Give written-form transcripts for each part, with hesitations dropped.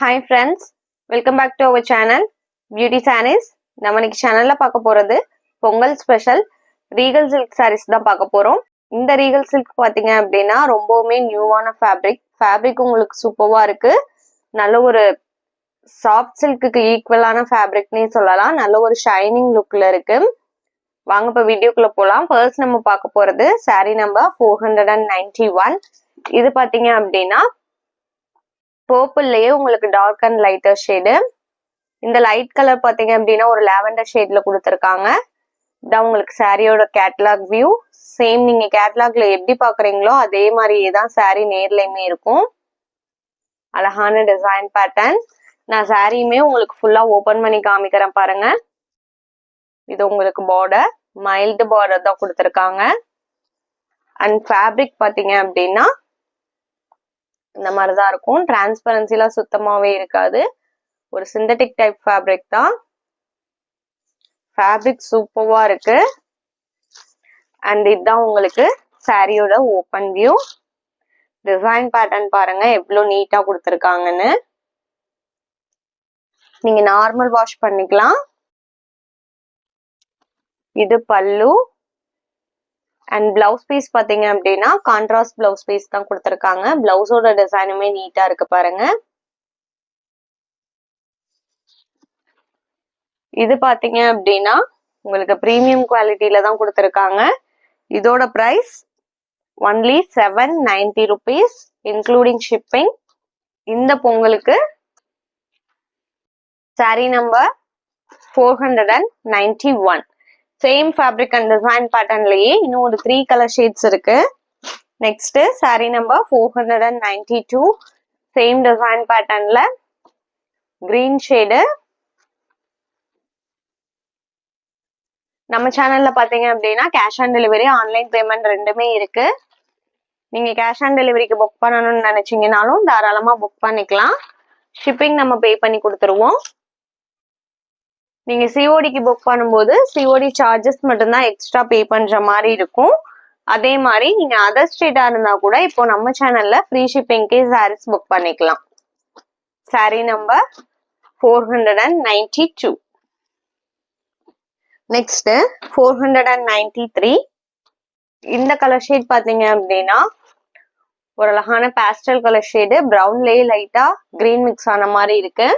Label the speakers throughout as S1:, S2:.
S1: Hi friends, welcome back to our channel Beauty Sarees. நம்ம இன்னைக்கு சேனல்ல பார்க்க போறது Pongal special regal silk sarees தான் பார்க்க போறோம். இந்த ரீகல் சில்க் பாத்தீங்க அப்படின்னா ரொம்பவுமே நியூவான ஃபேப்ரிக் உங்களுக்கு சூப்பரா இருக்கு. நல்ல ஒரு சாஃப்ட் சில்க்குக்கு ஈக்குவலான ஃபேப்ரிக்னே சொல்லலாம். நல்ல ஒரு ஷைனிங் லுக்ல இருக்கு. வாங்க இப்ப வீடியோக்குள்ள போலாம். ஃபர்ஸ்ட் நம்ம பார்க்க போறது saree நம்பர் 491. இது பாத்தீங்க அப்படின்னா பர்பிள்லயே உங்களுக்கு டார்க் அண்ட் லைட்டர் ஷேடு. இந்த லைட் கலர் பாத்தீங்க அப்படின்னா ஒரு லாவெண்டர் ஷேட்ல கொடுத்துருக்காங்க. இதான் உங்களுக்கு சாரியோட கேட்டலாக் வியூ. சேம் நீங்க கேட்டலாக்ல எப்படி பாக்குறீங்களோ அதே மாதிரியே தான் சாரி நேர்லயுமே இருக்கும். அழகான டிசைன் பேட்டர்ன். நான் சாரியுமே உங்களுக்கு ஃபுல்லா ஓபன் பண்ணி காமிக்கிறேன் பாருங்க. இது உங்களுக்கு பார்டர், மைல்டு பார்டர் தான் கொடுத்துருக்காங்க. அண்ட் ஃபேப்ரிக் பாத்தீங்க அப்படின்னா இந்த மாதிரிதான் இருக்கும். டிரான்ஸ்பரன்சிலாம் சுத்தமாவே இருக்காது. ஒரு சிந்தட்டிக் டைப் ஃபேப்ரிக் தான். ஃபேப்ரிக் சூப்பரா இருக்கு. அண்ட் இதுதான் உங்களுக்கு சாரியோட ஓபன் வியூ. டிசைன் பேட்டர்ன் பாருங்க எவ்வளவு நீட்டா கொடுத்துருக்காங்கன்னு. நீங்க நார்மல் வாஷ் பண்ணிக்கலாம். இது பல்லு. அண்ட் பிளவுஸ் பீஸ் பாத்தீங்க அப்படின்னா கான்ட்ராஸ்ட் பிளவுஸ் பீஸ் தான் கொடுத்துருக்காங்க. பிளவுஸோட டிசைனுமே நீட்டா இருக்கு பாருங்க. இது பாத்தீங்க அப்படின்னா உங்களுக்கு பிரீமியம் குவாலிட்டியில தான் கொடுத்துருக்காங்க. இதோட price only 790 rupees including shipping. இந்த பொங்கலுக்கு sari number 491. Same fabric and design பேட்டர்ன்லயே இன்னும் ஒரு 3 கலர் ஷேட்ஸ் இருக்கு. Next sari number 492. Same design பேட்டர்ன்ல கிரீன் ஷேடு. நம்ம சேனல்ல பாத்தீங்க அப்படின்னா cash on delivery, online payment ரெண்டுமே இருக்கு. நீங்க கேஷ் ஆன் டெலிவரிக்கு புக் பண்ணணும்னு நினைச்சீங்கனாலும் தாராளமா புக் பண்ணிக்கலாம். ஷிப்பிங் நம்ம பே பண்ணி கொடுத்துருவோம். நீங்க சிஓடிக்கு புக் பண்ணும்போது சிஓடி சார்ஜஸ் மட்டும்தான் எக்ஸ்ட்ரா பே பண்ற மாதிரி இருக்கும். அதே மாதிரி நீங்க அதர் ஸ்டேட்டா இருந்தா கூட இப்போ நம்ம சேனல்ல ஃப்ரீ ஷிப்பிங்க்கு சாரீஸ் புக் பண்ணிக்கலாம். Sorry number 492. நெக்ஸ்ட் 493. இந்த கலர் ஷேட் பாத்தீங்க அப்படின்னா ஒரு அழகான பேஸ்டல் கலர் ஷேடு. பிரவுன்லயே லைட்டா கிரீன் மிக்ஸ் ஆன மாதிரி இருக்கு.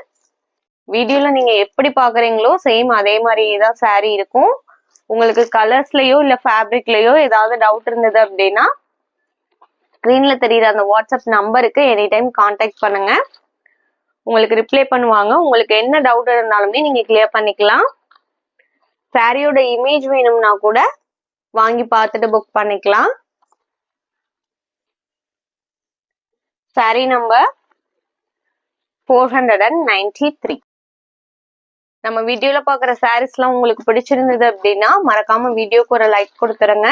S1: வீடியோல நீங்க எப்படி பாக்குறீங்களோ சேம் அதே மாதிரியே தான் சாரி இருக்கும். உங்களுக்கு கலர்ஸ்லயோ இல்ல ஃபேப்ரிக்லயோ ஏதாவது டவுட் இருந்தது அப்படின்னா ஸ்கிரீன்ல தெரியுற அந்த வாட்ஸ்அப் நம்பருக்கு எனி டைம் கான்டாக்ட் பண்ணுங்க. உங்களுக்கு ரிப்ளை பண்ணுவாங்க. உங்களுக்கு என்ன டவுட் இருந்தாலுமே நீங்க கிளியர் பண்ணிக்கலாம். சாரியோட இமேஜ் வேணும்னா கூட வாங்கி பார்த்துட்டு புக் பண்ணிக்கலாம். Sorry number 493. நம்ம வீடியோல பாக்குற சாரீஸ்லாம் உங்களுக்கு பிடிச்சிருந்தது அப்படின்னா மறக்காம வீடியோக்கு ஒரு லைக் கொடுத்துருங்க.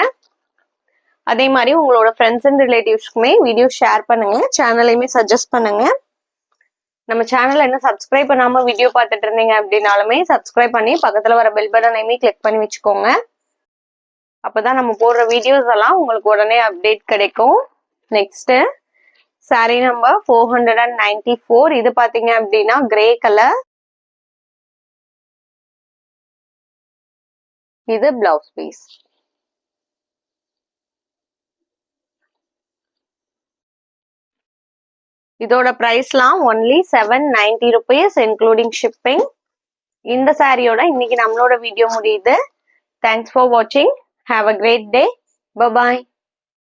S1: அதே மாதிரி உங்களோட ஃப்ரெண்ட்ஸ் அண்ட் ரிலேட்டிவ்ஸ்க்குமே வீடியோ ஷேர் பண்ணுங்க. சேனலையுமே சஜஸ்ட் பண்ணுங்க. நம்ம சேனல் என்ன சப்ஸ்கிரைப் பண்ணாம வீடியோ பார்த்துட்டு இருந்தீங்க அப்படின்னாலுமே சப்ஸ்கிரைப் பண்ணி பக்கத்துல வர பெல் பட்டனையுமே கிளிக் பண்ணி வச்சுக்கோங்க. அப்பதான் நம்ம போடுற வீடியோஸ் எல்லாம் உங்களுக்கு உடனே அப்டேட் கிடைக்கும். Next sari number 494. இது பாத்தீங்க அப்படின்னா கிரே கலர். இது பிளவுஸ் பீஸ். இதோட பிரைஸ்லாம் ஒன்லி 790 rupees இன்க்ளூடிங் ஷிப்பிங். இந்த சாரியோட இன்னைக்கு நம்மளோட வீடியோ முடியுது. தேங்க்ஸ் ஃபார் வாட்சிங். Have a great day. Bye bye.